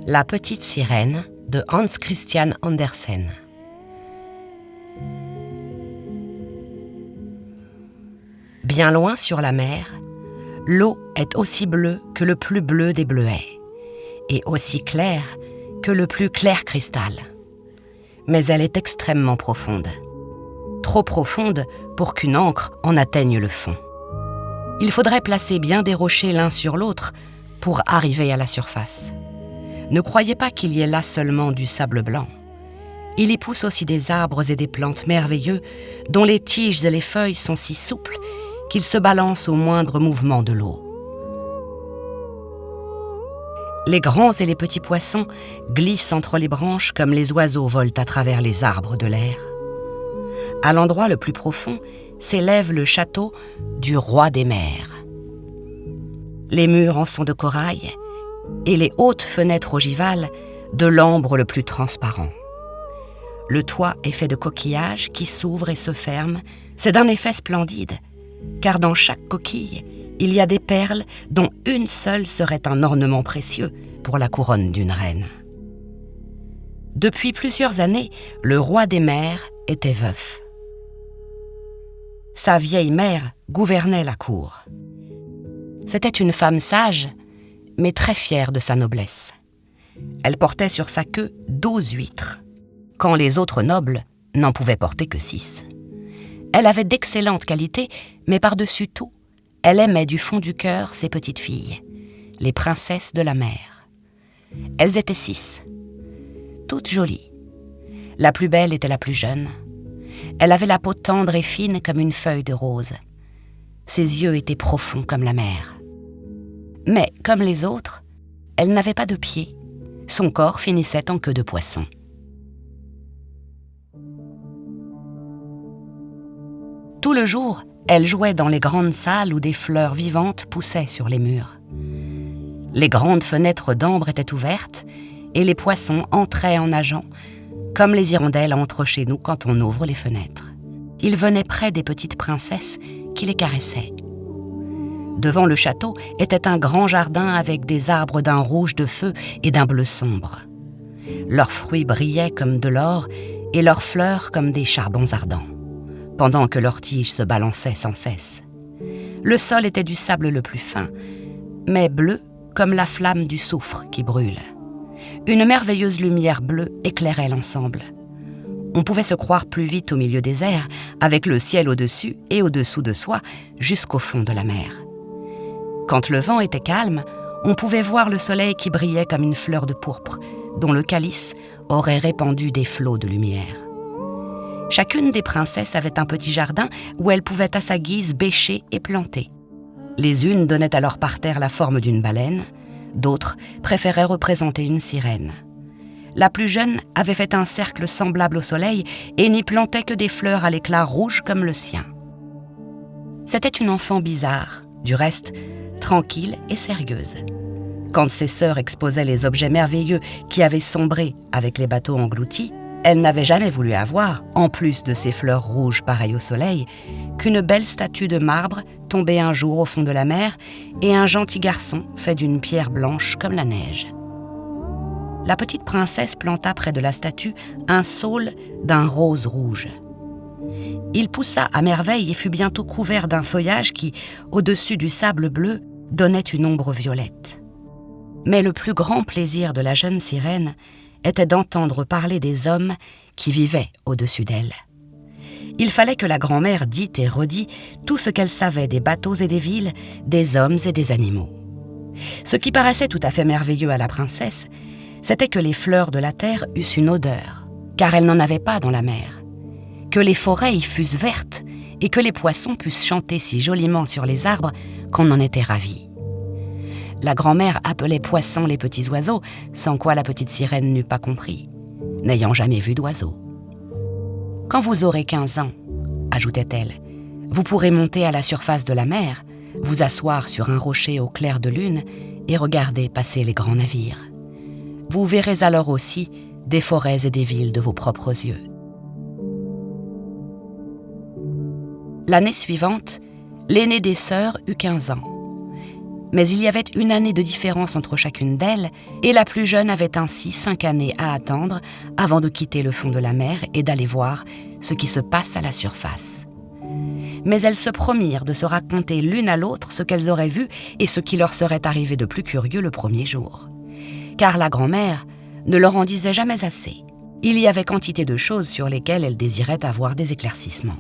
La petite sirène de Hans Christian Andersen. Bien loin sur la mer, l'eau est aussi bleue que le plus bleu des bleuets, et aussi claire que le plus clair cristal. Mais elle est extrêmement profonde. Trop profonde pour qu'une ancre en atteigne le fond. Il faudrait placer bien des rochers l'un sur l'autre pour arriver à la surface. Ne croyez pas qu'il y ait là seulement du sable blanc. Il y pousse aussi des arbres et des plantes merveilleux dont les tiges et les feuilles sont si souples qu'ils se balancent au moindre mouvement de l'eau. Les grands et les petits poissons glissent entre les branches comme les oiseaux volent à travers les arbres de l'air. À l'endroit le plus profond s'élève le château du roi des mers. Les murs en sont de corail et les hautes fenêtres ogivales de l'ambre le plus transparent. Le toit est fait de coquillages qui s'ouvrent et se ferment. C'est d'un effet splendide, car dans chaque coquille, il y a des perles dont une seule serait un ornement précieux pour la couronne d'une reine. Depuis plusieurs années, le roi des mers était veuf. Sa vieille mère gouvernait la cour. C'était une femme sage, mais très fière de sa noblesse. Elle portait sur sa queue 12 huîtres, quand les autres nobles n'en pouvaient porter que 6. Elle avait d'excellentes qualités, mais par-dessus tout, elle aimait du fond du cœur ses petites filles, les princesses de la mer. Elles étaient 6, toutes jolies. La plus belle était la plus jeune. Elle avait la peau tendre et fine comme une feuille de rose. Ses yeux étaient profonds comme la mer. Mais, comme les autres, elle n'avait pas de pieds. Son corps finissait en queue de poisson. Tout le jour, elle jouait dans les grandes salles où des fleurs vivantes poussaient sur les murs. Les grandes fenêtres d'ambre étaient ouvertes et les poissons entraient en nageant, comme les hirondelles entrent chez nous quand on ouvre les fenêtres. Ils venaient près des petites princesses qui les caressaient. Devant le château était un grand jardin avec des arbres d'un rouge de feu et d'un bleu sombre. Leurs fruits brillaient comme de l'or et leurs fleurs comme des charbons ardents, pendant que leurs tiges se balançaient sans cesse. Le sol était du sable le plus fin, mais bleu comme la flamme du soufre qui brûle. Une merveilleuse lumière bleue éclairait l'ensemble. On pouvait se croire plus vite au milieu des airs, avec le ciel au-dessus et au-dessous de soi, jusqu'au fond de la mer. Quand le vent était calme, on pouvait voir le soleil qui brillait comme une fleur de pourpre, dont le calice aurait répandu des flots de lumière. Chacune des princesses avait un petit jardin où elles pouvaient à sa guise bêcher et planter. Les unes donnaient à leur parterre la forme d'une baleine, d'autres préféraient représenter une sirène. La plus jeune avait fait un cercle semblable au soleil et n'y plantait que des fleurs à l'éclat rouge comme le sien. C'était une enfant bizarre, du reste tranquille et sérieuse. Quand ses sœurs exposaient les objets merveilleux qui avaient sombré avec les bateaux engloutis, elle n'avait jamais voulu avoir, en plus de ces fleurs rouges pareilles au soleil, qu'une belle statue de marbre tombée un jour au fond de la mer et un gentil garçon fait d'une pierre blanche comme la neige. La petite princesse planta près de la statue un saule d'un rose rouge. Il poussa à merveille et fut bientôt couvert d'un feuillage qui, au-dessus du sable bleu, donnait une ombre violette. Mais le plus grand plaisir de la jeune sirène était d'entendre parler des hommes qui vivaient au-dessus d'elle. Il fallait que la grand-mère dît et redît tout ce qu'elle savait des bateaux et des villes, des hommes et des animaux. Ce qui paraissait tout à fait merveilleux à la princesse, c'était que les fleurs de la terre eussent une odeur, car elles n'en avaient pas dans la mer, que les forêts y fussent vertes et que les poissons pussent chanter si joliment sur les arbres qu'on en était ravis. La grand-mère appelait poissons les petits oiseaux, sans quoi la petite sirène n'eût pas compris, n'ayant jamais vu d'oiseaux. « Quand vous aurez 15 ans, ajoutait-elle, vous pourrez monter à la surface de la mer, vous asseoir sur un rocher au clair de lune et regarder passer les grands navires. Vous verrez alors aussi des forêts et des villes de vos propres yeux. » L'année suivante, l'aînée des sœurs eut 15 ans. Mais il y avait une année de différence entre chacune d'elles, et la plus jeune avait ainsi 5 années à attendre avant de quitter le fond de la mer et d'aller voir ce qui se passe à la surface. Mais elles se promirent de se raconter l'une à l'autre ce qu'elles auraient vu et ce qui leur serait arrivé de plus curieux le premier jour. Car la grand-mère ne leur en disait jamais assez. Il y avait quantité de choses sur lesquelles elle désirait avoir des éclaircissements.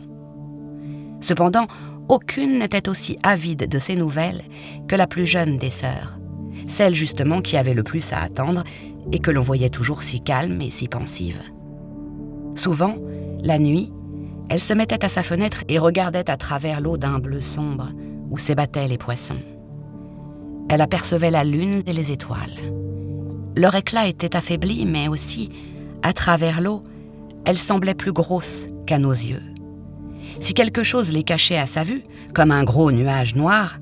Cependant, aucune n'était aussi avide de ces nouvelles que la plus jeune des sœurs, celle justement qui avait le plus à attendre et que l'on voyait toujours si calme et si pensive. Souvent, la nuit, elle se mettait à sa fenêtre et regardait à travers l'eau d'un bleu sombre où s'ébattaient les poissons. Elle apercevait la lune et les étoiles. Leur éclat était affaibli, mais aussi, à travers l'eau, elles semblaient plus grosses qu'à nos yeux. Si quelque chose les cachait à sa vue, comme un gros nuage noir,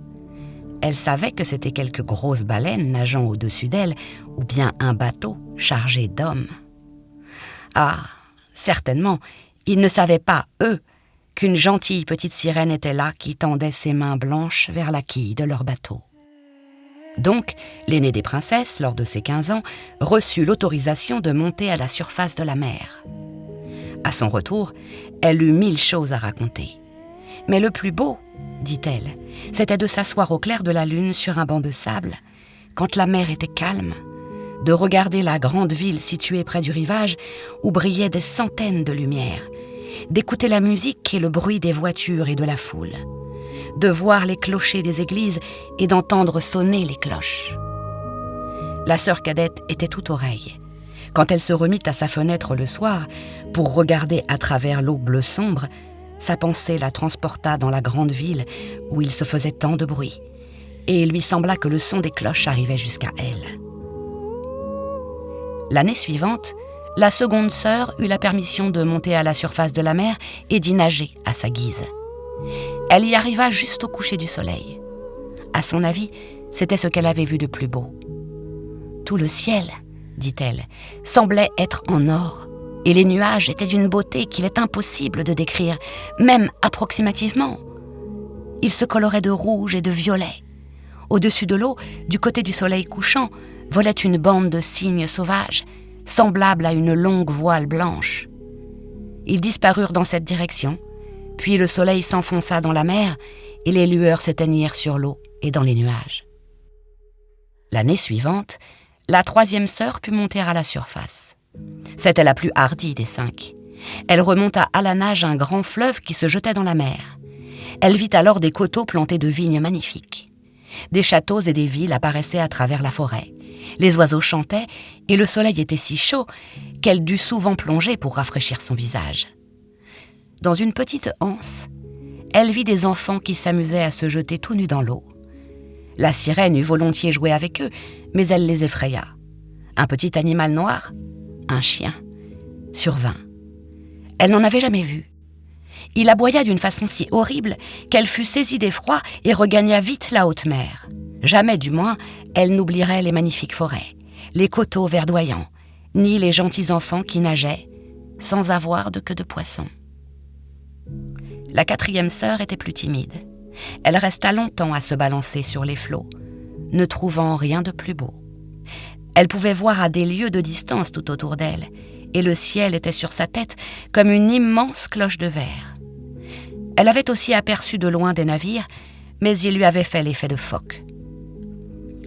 elle savait que c'étaient quelques grosses baleines nageant au-dessus d'elle, ou bien un bateau chargé d'hommes. Ah, certainement, ils ne savaient pas, eux, qu'une gentille petite sirène était là qui tendait ses mains blanches vers la quille de leur bateau. Donc, l'aînée des princesses, lors de ses 15 ans, reçut l'autorisation de monter à la surface de la mer. À son retour, elle eut 1000 choses à raconter. Mais le plus beau, dit-elle, c'était de s'asseoir au clair de la lune sur un banc de sable, quand la mer était calme, de regarder la grande ville située près du rivage où brillaient des centaines de lumières, d'écouter la musique et le bruit des voitures et de la foule, de voir les clochers des églises et d'entendre sonner les cloches. La sœur cadette était toute oreille. Quand elle se remit à sa fenêtre le soir pour regarder à travers l'eau bleu sombre, sa pensée la transporta dans la grande ville où il se faisait tant de bruit, et il lui sembla que le son des cloches arrivait jusqu'à elle. L'année suivante, la seconde sœur eut la permission de monter à la surface de la mer et d'y nager à sa guise. Elle y arriva juste au coucher du soleil. À son avis, c'était ce qu'elle avait vu de plus beau. Tout le ciel, dit-elle, semblait être en or, et les nuages étaient d'une beauté qu'il est impossible de décrire, même approximativement. Ils se coloraient de rouge et de violet. Au-dessus de l'eau, du côté du soleil couchant, volait une bande de cygnes sauvages, semblable à une longue voile blanche. Ils disparurent dans cette direction, puis le soleil s'enfonça dans la mer et les lueurs s'éteignirent sur l'eau et dans les nuages. L'année suivante, la troisième sœur put monter à la surface. C'était la plus hardie des 5. Elle remonta à la nage un grand fleuve qui se jetait dans la mer. Elle vit alors des coteaux plantés de vignes magnifiques. Des châteaux et des villes apparaissaient à travers la forêt. Les oiseaux chantaient et le soleil était si chaud qu'elle dut souvent plonger pour rafraîchir son visage. Dans une petite anse, elle vit des enfants qui s'amusaient à se jeter tout nus dans l'eau. La sirène eût volontiers joué avec eux, mais elle les effraya. Un petit animal noir, un chien, survint. Elle n'en avait jamais vu. Il aboya d'une façon si horrible qu'elle fut saisie d'effroi et regagna vite la haute mer. Jamais, du moins, elle n'oublierait les magnifiques forêts, les coteaux verdoyants, ni les gentils enfants qui nageaient, sans avoir de queue de poisson. La quatrième sœur était plus timide. Elle resta longtemps à se balancer sur les flots, ne trouvant rien de plus beau. Elle pouvait voir à des lieues de distance tout autour d'elle, et le ciel était sur sa tête comme une immense cloche de verre. Elle avait aussi aperçu de loin des navires, mais ils lui avaient fait l'effet de phoques.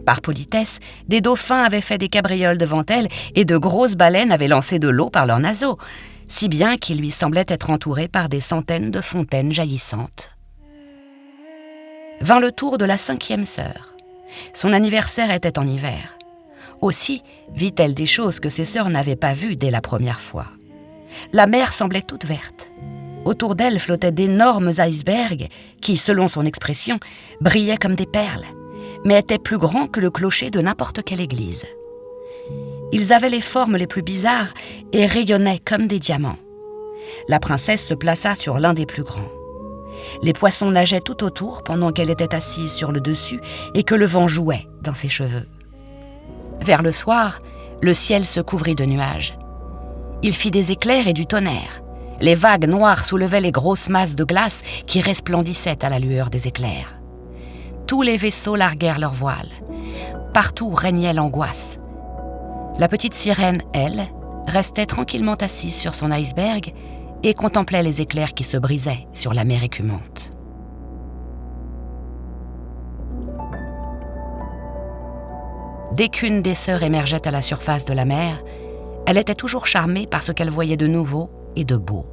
Par politesse, des dauphins avaient fait des cabrioles devant elle et de grosses baleines avaient lancé de l'eau par leurs naseaux, si bien qu'il lui semblait être entouré par des centaines de fontaines jaillissantes. Vint le tour de la 5e sœur. Son anniversaire était en hiver. Aussi vit-elle des choses que ses sœurs n'avaient pas vues dès la première fois. La mer semblait toute verte. Autour d'elle flottaient d'énormes icebergs qui, selon son expression, brillaient comme des perles, mais étaient plus grands que le clocher de n'importe quelle église. Ils avaient les formes les plus bizarres et rayonnaient comme des diamants. La princesse se plaça sur l'un des plus grands. Les poissons nageaient tout autour pendant qu'elle était assise sur le dessus et que le vent jouait dans ses cheveux. Vers le soir, le ciel se couvrit de nuages. Il fit des éclairs et du tonnerre. Les vagues noires soulevaient les grosses masses de glace qui resplendissaient à la lueur des éclairs. Tous les vaisseaux larguèrent leurs voiles. Partout régnait l'angoisse. La petite sirène, elle, restait tranquillement assise sur son iceberg et contemplait les éclairs qui se brisaient sur la mer écumante. Dès qu'une des sœurs émergeait à la surface de la mer, elle était toujours charmée par ce qu'elle voyait de nouveau et de beau.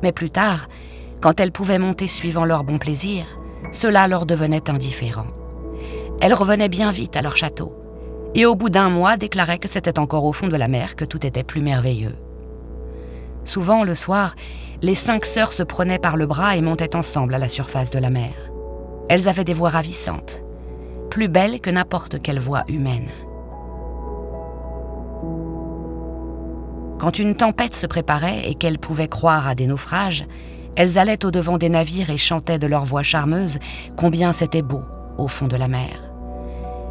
Mais plus tard, quand elle pouvait monter suivant leur bon plaisir, cela leur devenait indifférent. Elles revenaient bien vite à leur château, et au bout d'un mois déclaraient que c'était encore au fond de la mer que tout était plus merveilleux. Souvent, le soir, les 5 sœurs se prenaient par le bras et montaient ensemble à la surface de la mer. Elles avaient des voix ravissantes, plus belles que n'importe quelle voix humaine. Quand une tempête se préparait et qu'elles pouvaient croire à des naufrages, elles allaient au-devant des navires et chantaient de leur voix charmeuse combien c'était beau au fond de la mer.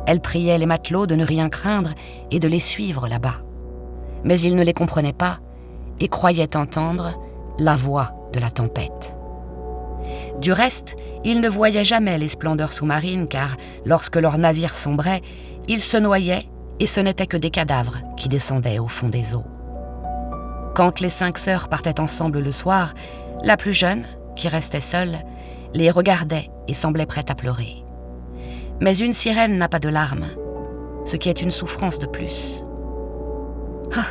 Elles priaient les matelots de ne rien craindre et de les suivre là-bas. Mais ils ne les comprenaient pas et croyaient entendre la voix de la tempête. Du reste, ils ne voyaient jamais les splendeurs sous-marines car, lorsque leur navire sombrait, ils se noyaient et ce n'étaient que des cadavres qui descendaient au fond des eaux. Quand les 5 sœurs partaient ensemble le soir, la plus jeune, qui restait seule, les regardait et semblait prête à pleurer. Mais une sirène n'a pas de larmes, ce qui est une souffrance de plus. « Ah,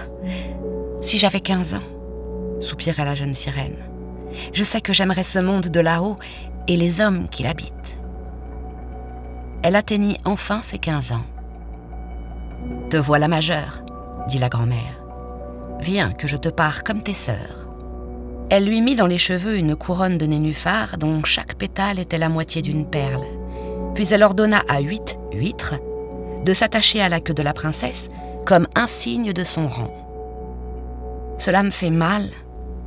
si j'avais 15 ans, soupirait la jeune sirène. Je sais que j'aimerais ce monde de là-haut et les hommes qui l'habitent. » Elle atteignit enfin ses 15 ans. « Te voilà majeure, dit la grand-mère. Viens que je te pare comme tes sœurs. » Elle lui mit dans les cheveux une couronne de nénuphars dont chaque pétale était la moitié d'une perle. Puis elle ordonna à 8 huîtres de s'attacher à la queue de la princesse comme un signe de son rang. « Cela me fait mal,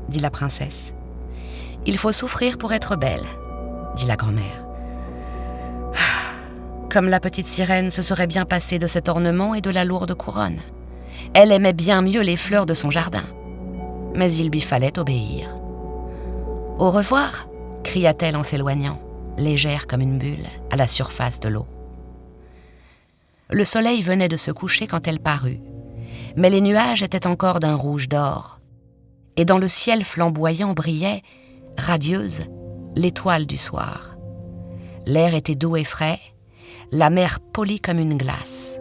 dit la princesse. « Il faut souffrir pour être belle, dit la grand-mère. Comme la petite sirène se serait bien passée de cet ornement et de la lourde couronne. Elle aimait bien mieux les fleurs de son jardin. Mais il lui fallait obéir. « Au revoir !» cria-t-elle en s'éloignant, légère comme une bulle, à la surface de l'eau. Le soleil venait de se coucher quand elle parut, mais les nuages étaient encore d'un rouge d'or, et dans le ciel flamboyant brillait, radieuse, l'étoile du soir. L'air était doux et frais, la mer polie comme une glace.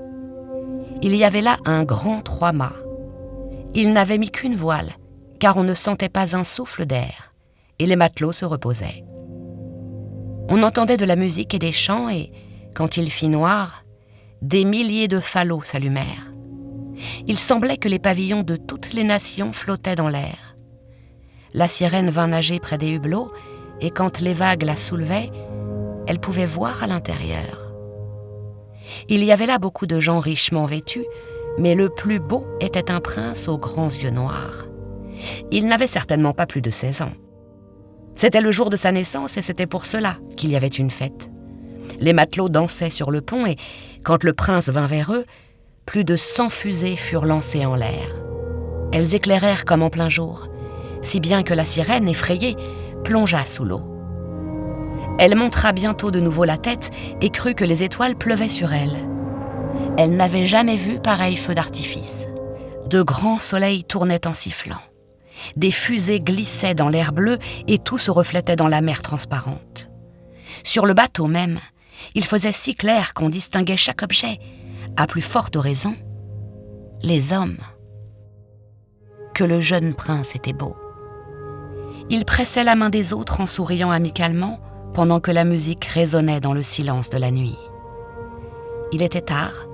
Il y avait là un grand 3-mâts. Il n'avait mis qu'une voile, car on ne sentait pas un souffle d'air, et les matelots se reposaient. On entendait de la musique et des chants, et, quand il fit noir, des milliers de falots s'allumèrent. Il semblait que les pavillons de toutes les nations flottaient dans l'air. La sirène vint nager près des hublots, et quand les vagues la soulevaient, elle pouvait voir à l'intérieur. Il y avait là beaucoup de gens richement vêtus, mais le plus beau était un prince aux grands yeux noirs. Il n'avait certainement pas plus de 16 ans. C'était le jour de sa naissance et c'était pour cela qu'il y avait une fête. Les matelots dansaient sur le pont et, quand le prince vint vers eux, plus de 100 fusées furent lancées en l'air. Elles éclairèrent comme en plein jour, si bien que la sirène, effrayée, plongea sous l'eau. Elle montra bientôt de nouveau la tête et crut que les étoiles pleuvaient sur elle. Elle n'avait jamais vu pareil feu d'artifice. De grands soleils tournaient en sifflant. Des fusées glissaient dans l'air bleu et tout se reflétait dans la mer transparente. Sur le bateau même, il faisait si clair qu'on distinguait chaque objet, à plus forte raison, les hommes. Que le jeune prince était beau. Il pressait la main des autres en souriant amicalement, pendant que la musique résonnait dans le silence de la nuit. Il était tard,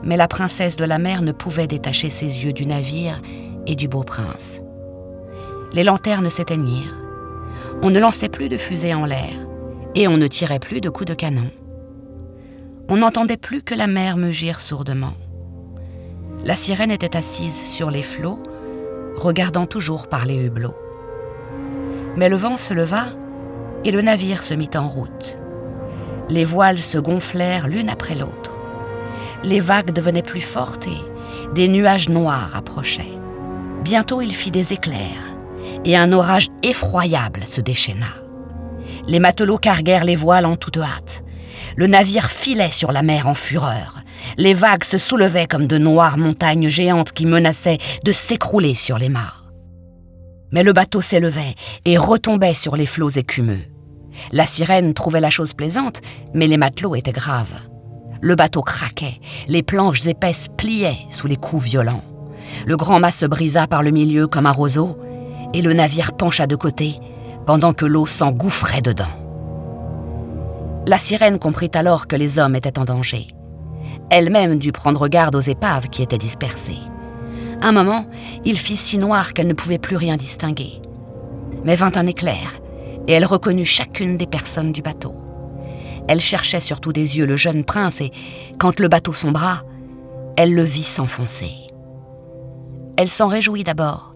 mais la princesse de la mer ne pouvait détacher ses yeux du navire et du beau prince. Les lanternes s'éteignirent. On ne lançait plus de fusées en l'air, et on ne tirait plus de coups de canon. On n'entendait plus que la mer mugir sourdement. La sirène était assise sur les flots, regardant toujours par les hublots. Mais le vent se leva, et le navire se mit en route. Les voiles se gonflèrent l'une après l'autre. Les vagues devenaient plus fortes et des nuages noirs approchaient. Bientôt il fit des éclairs et un orage effroyable se déchaîna. Les matelots carguèrent les voiles en toute hâte. Le navire filait sur la mer en fureur. Les vagues se soulevaient comme de noires montagnes géantes qui menaçaient de s'écrouler sur les mâts. Mais le bateau s'élevait et retombait sur les flots écumeux. La sirène trouvait la chose plaisante, mais les matelots étaient graves. Le bateau craquait, les planches épaisses pliaient sous les coups violents. Le grand mât se brisa par le milieu comme un roseau, et le navire pencha de côté, pendant que l'eau s'engouffrait dedans. La sirène comprit alors que les hommes étaient en danger. Elle-même dut prendre garde aux épaves qui étaient dispersées. Un moment, il fit si noir qu'elle ne pouvait plus rien distinguer. Mais vint un éclair, et elle reconnut chacune des personnes du bateau. Elle cherchait surtout des yeux le jeune prince, et quand le bateau sombra, elle le vit s'enfoncer. Elle s'en réjouit d'abord,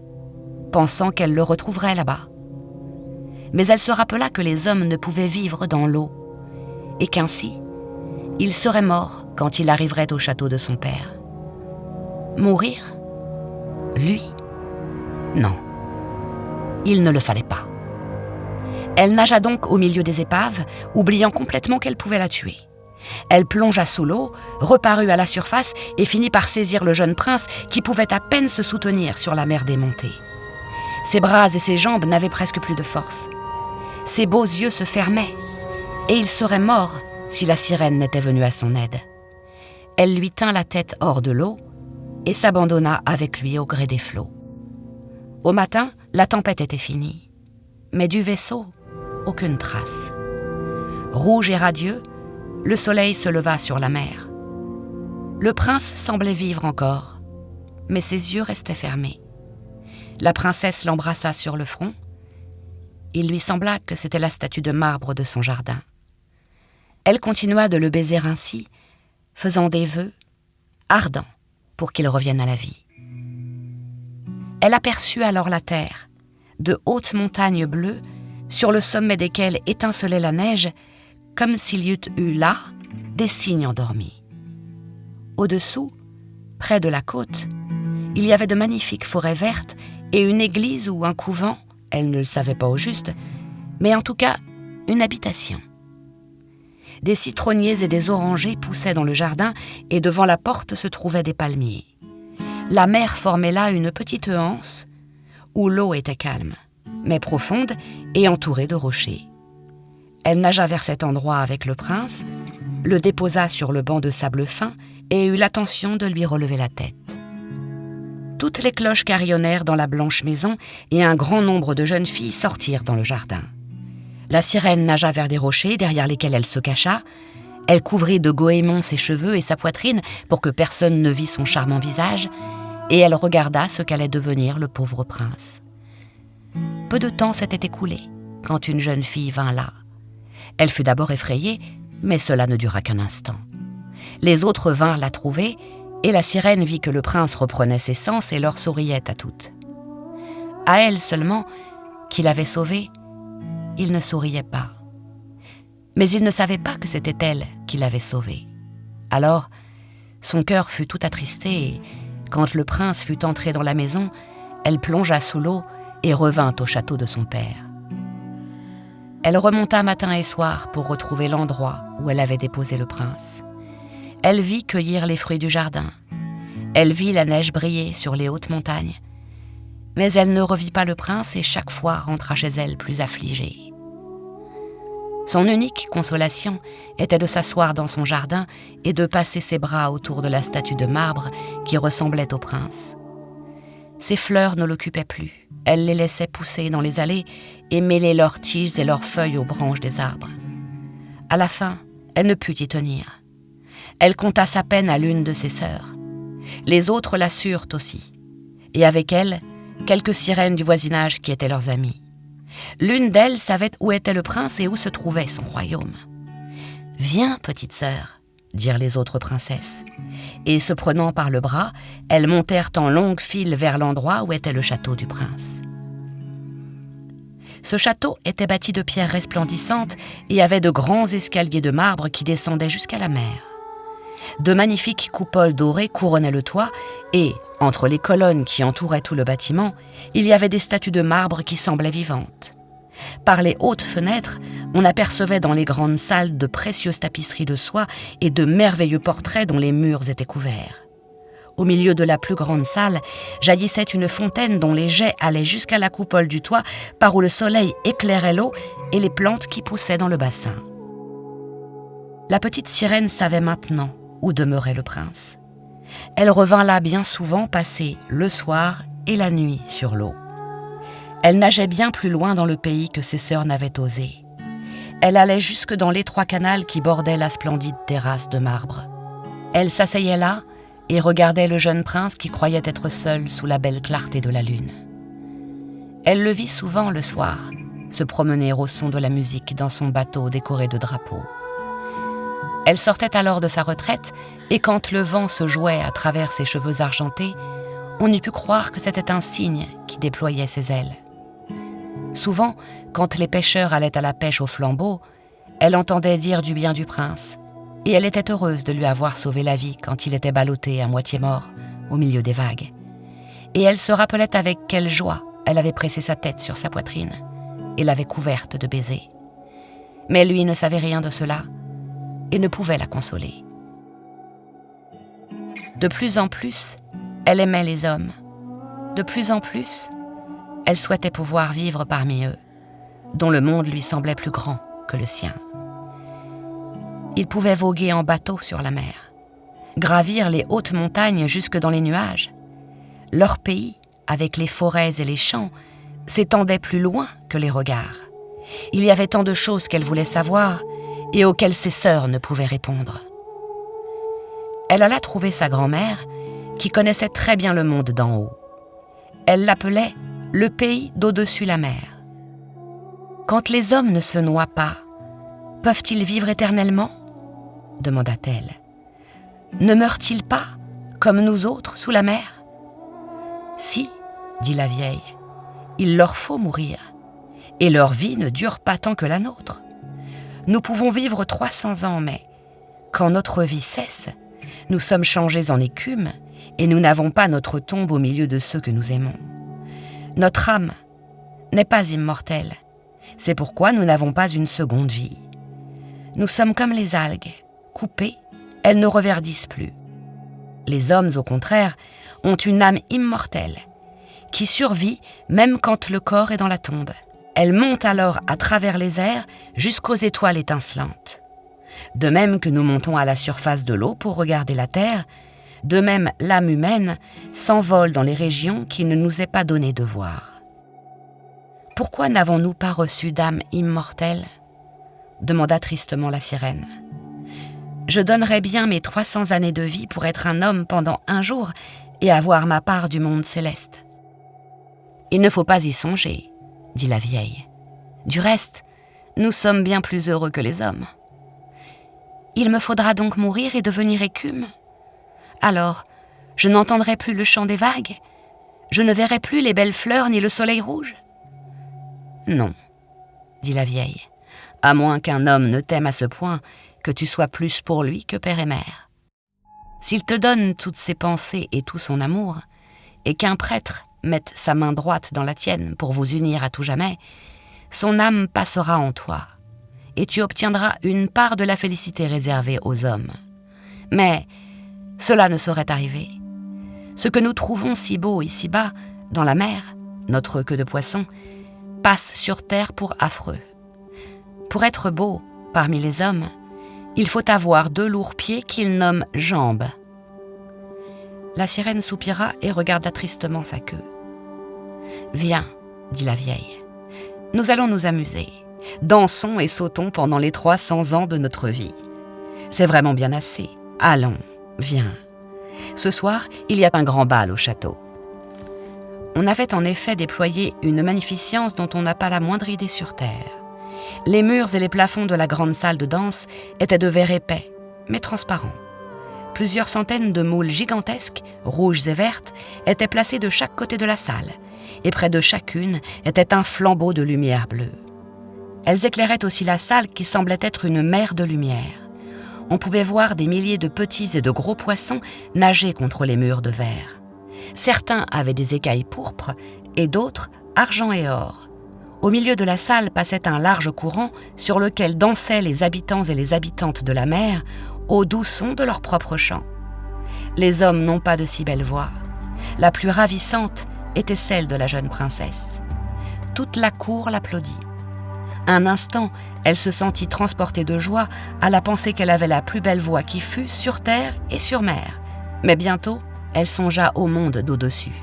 pensant qu'elle le retrouverait là-bas. Mais elle se rappela que les hommes ne pouvaient vivre dans l'eau, et qu'ainsi, il serait mort quand il arriverait au château de son père. Mourir ? Lui ? Non, il ne le fallait pas. Elle nagea donc au milieu des épaves, oubliant complètement qu'elle pouvait la tuer. Elle plongea sous l'eau, reparut à la surface et finit par saisir le jeune prince qui pouvait à peine se soutenir sur la mer démontée. Ses bras et ses jambes n'avaient presque plus de force. Ses beaux yeux se fermaient et il serait mort si la sirène n'était venue à son aide. Elle lui tint la tête hors de l'eau et s'abandonna avec lui au gré des flots. Au matin, la tempête était finie, mais du vaisseau, aucune trace. Rouge et radieux, le soleil se leva sur la mer. Le prince semblait vivre encore, mais ses yeux restaient fermés. La princesse l'embrassa sur le front. Il lui sembla que c'était la statue de marbre de son jardin. Elle continua de le baiser ainsi, faisant des vœux ardents pour qu'il revienne à la vie. Elle aperçut alors la terre, de hautes montagnes bleues, sur le sommet desquelles étincelait la neige, comme s'il y eût eu là des cygnes endormis. Au-dessous, près de la côte, il y avait de magnifiques forêts vertes et une église ou un couvent, elle ne le savait pas au juste, mais en tout cas une habitation. Des citronniers et des orangers poussaient dans le jardin et devant la porte se trouvaient des palmiers. La mer formait là une petite anse où l'eau était calme, mais profonde et entourée de rochers. Elle nagea vers cet endroit avec le prince, le déposa sur le banc de sable fin et eut l'attention de lui relever la tête. Toutes les cloches carillonnèrent dans la blanche maison et un grand nombre de jeunes filles sortirent dans le jardin. La sirène nagea vers des rochers derrière lesquels elle se cacha. Elle couvrit de goémons ses cheveux et sa poitrine pour que personne ne vît son charmant visage, et elle regarda ce qu'allait devenir le pauvre prince. Peu de temps s'était écoulé quand une jeune fille vint là. Elle fut d'abord effrayée, mais cela ne dura qu'un instant. Les autres vinrent la trouver, et la sirène vit que le prince reprenait ses sens et leur souriait à toutes. À elle seulement, qu'il avait sauvée, il ne souriait pas. Mais il ne savait pas que c'était elle qui l'avait sauvée. Alors, son cœur fut tout attristé et, quand le prince fut entré dans la maison, elle plongea sous l'eau et revint au château de son père. Elle remonta matin et soir pour retrouver l'endroit où elle avait déposé le prince. Elle vit cueillir les fruits du jardin. Elle vit la neige briller sur les hautes montagnes. Mais elle ne revit pas le prince et chaque fois rentra chez elle plus affligée. Son unique consolation était de s'asseoir dans son jardin et de passer ses bras autour de la statue de marbre qui ressemblait au prince. Ses fleurs ne l'occupaient plus. Elle les laissait pousser dans les allées et mêler leurs tiges et leurs feuilles aux branches des arbres. À la fin, elle ne put y tenir. Elle conta sa peine à l'une de ses sœurs. Les autres la surent aussi, et avec elle, quelques sirènes du voisinage qui étaient leurs amies. L'une d'elles savait où était le prince et où se trouvait son royaume. « Viens, petite sœur », dirent les autres princesses. Et se prenant par le bras, elles montèrent en longue file vers l'endroit où était le château du prince. Ce château était bâti de pierres resplendissantes et avait de grands escaliers de marbre qui descendaient jusqu'à la mer. De magnifiques coupoles dorées couronnaient le toit et, entre les colonnes qui entouraient tout le bâtiment, il y avait des statues de marbre qui semblaient vivantes. Par les hautes fenêtres, On apercevait dans les grandes salles de précieuses tapisseries de soie et de merveilleux portraits dont les murs étaient couverts. Au milieu de la plus grande salle, jaillissait une fontaine dont les jets allaient jusqu'à la coupole du toit, par où le soleil éclairait l'eau et les plantes qui poussaient dans le bassin. La petite sirène savait maintenant où demeurait le prince. Elle revint là bien souvent passer le soir et la nuit sur l'eau. Elle nageait bien plus loin dans le pays que ses sœurs n'avaient osé. Elle allait jusque dans l'étroit canal qui bordait la splendide terrasse de marbre. Elle s'asseyait là et regardait le jeune prince qui croyait être seul sous la belle clarté de la lune. Elle le vit souvent le soir, se promener au son de la musique dans son bateau décoré de drapeaux. Elle sortait alors de sa retraite, et quand le vent se jouait à travers ses cheveux argentés, on eût pu croire que c'était un cygne qui déployait ses ailes. Souvent, quand les pêcheurs allaient à la pêche au flambeau, elle entendait dire du bien du prince, et elle était heureuse de lui avoir sauvé la vie quand il était ballotté à moitié mort au milieu des vagues. Et elle se rappelait avec quelle joie elle avait pressé sa tête sur sa poitrine et l'avait couverte de baisers. Mais lui ne savait rien de cela et ne pouvait la consoler. De plus en plus, elle aimait les hommes. De plus en plus, elle souhaitait pouvoir vivre parmi eux, dont le monde lui semblait plus grand que le sien. Ils pouvaient voguer en bateau sur la mer, gravir les hautes montagnes jusque dans les nuages. Leur pays, avec les forêts et les champs, s'étendait plus loin que les regards. Il y avait tant de choses qu'elle voulait savoir et auxquelles ses sœurs ne pouvaient répondre. Elle alla trouver sa grand-mère, qui connaissait très bien le monde d'en haut. Elle l'appelait le pays d'au-dessus la mer. Quand les hommes ne se noient pas, peuvent-ils vivre éternellement ? Demanda-t-elle. Ne meurent-ils pas, comme nous autres, sous la mer ? Si, dit la vieille, il leur faut mourir, et leur vie ne dure pas tant que la nôtre. Nous pouvons vivre 300 ans, mais quand notre vie cesse, nous sommes changés en écume, et nous n'avons pas notre tombe au milieu de ceux que nous aimons. Notre âme n'est pas immortelle, c'est pourquoi nous n'avons pas une seconde vie. Nous sommes comme les algues, coupées, elles ne reverdissent plus. Les hommes, au contraire, ont une âme immortelle, qui survit même quand le corps est dans la tombe. Elle monte alors à travers les airs jusqu'aux étoiles étincelantes. De même que nous montons à la surface de l'eau pour regarder la terre, de même l'âme humaine s'envole dans les régions qu'il ne nous est pas donné de voir. Pourquoi n'avons-nous pas reçu d'âme immortelle ? Demanda tristement la sirène. Je donnerais bien mes 300 années de vie pour être un homme pendant un jour et avoir ma part du monde céleste. Il ne faut pas y songer, dit la vieille. Du reste, nous sommes bien plus heureux que les hommes. Il me faudra donc mourir et devenir écume ? Alors, je n'entendrai plus le chant des vagues ? Je ne verrai plus les belles fleurs ni le soleil rouge ? Non, dit la vieille, à moins qu'un homme ne t'aime à ce point que tu sois plus pour lui que père et mère. S'il te donne toutes ses pensées et tout son amour, et qu'un prêtre mette sa main droite dans la tienne pour vous unir à tout jamais, son âme passera en toi, et tu obtiendras une part de la félicité réservée aux hommes. Mais cela ne saurait arriver. Ce que nous trouvons si beau ici-bas, dans la mer, notre queue de poisson, passe sur terre pour affreux. Pour être beau parmi les hommes, il faut avoir 2 lourds pieds qu'ils nomment jambes. La sirène soupira et regarda tristement sa queue. « Viens, dit la vieille, nous allons nous amuser. Dansons et sautons pendant les 300 ans de notre vie. C'est vraiment bien assez. Allons, viens. Ce soir, il y a un grand bal au château. » On avait en effet déployé une magnificence dont on n'a pas la moindre idée sur terre. Les murs et les plafonds de la grande salle de danse étaient de verre épais, mais transparent. Plusieurs centaines de moules gigantesques, rouges et vertes, étaient placées de chaque côté de la salle, et près de chacune était un flambeau de lumière bleue. Elles éclairaient aussi la salle qui semblait être une mer de lumière. On pouvait voir des milliers de petits et de gros poissons nager contre les murs de verre. Certains avaient des écailles pourpres et d'autres argent et or. Au milieu de la salle passait un large courant sur lequel dansaient les habitants et les habitantes de la mer au doux son de leur propre chant. Les hommes n'ont pas de si belle voix. La plus ravissante était celle de la jeune princesse. Toute la cour l'applaudit. Un instant, elle se sentit transportée de joie à la pensée qu'elle avait la plus belle voix qui fût sur terre et sur mer. Mais bientôt, elle songea au monde d'au-dessus.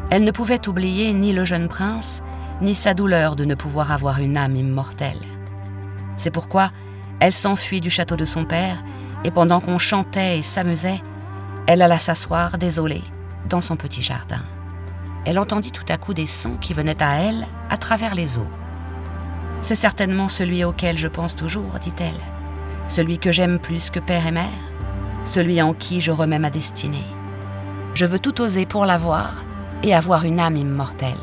Elle ne pouvait oublier ni le jeune prince, ni sa douleur de ne pouvoir avoir une âme immortelle. C'est pourquoi elle s'enfuit du château de son père, et pendant qu'on chantait et s'amusait, elle alla s'asseoir, désolée, dans son petit jardin. Elle entendit tout à coup des sons qui venaient à elle à travers les eaux. « C'est certainement celui auquel je pense toujours, dit-elle, celui que j'aime plus que père et mère, celui en qui je remets ma destinée. Je veux tout oser pour l'avoir et avoir une âme immortelle.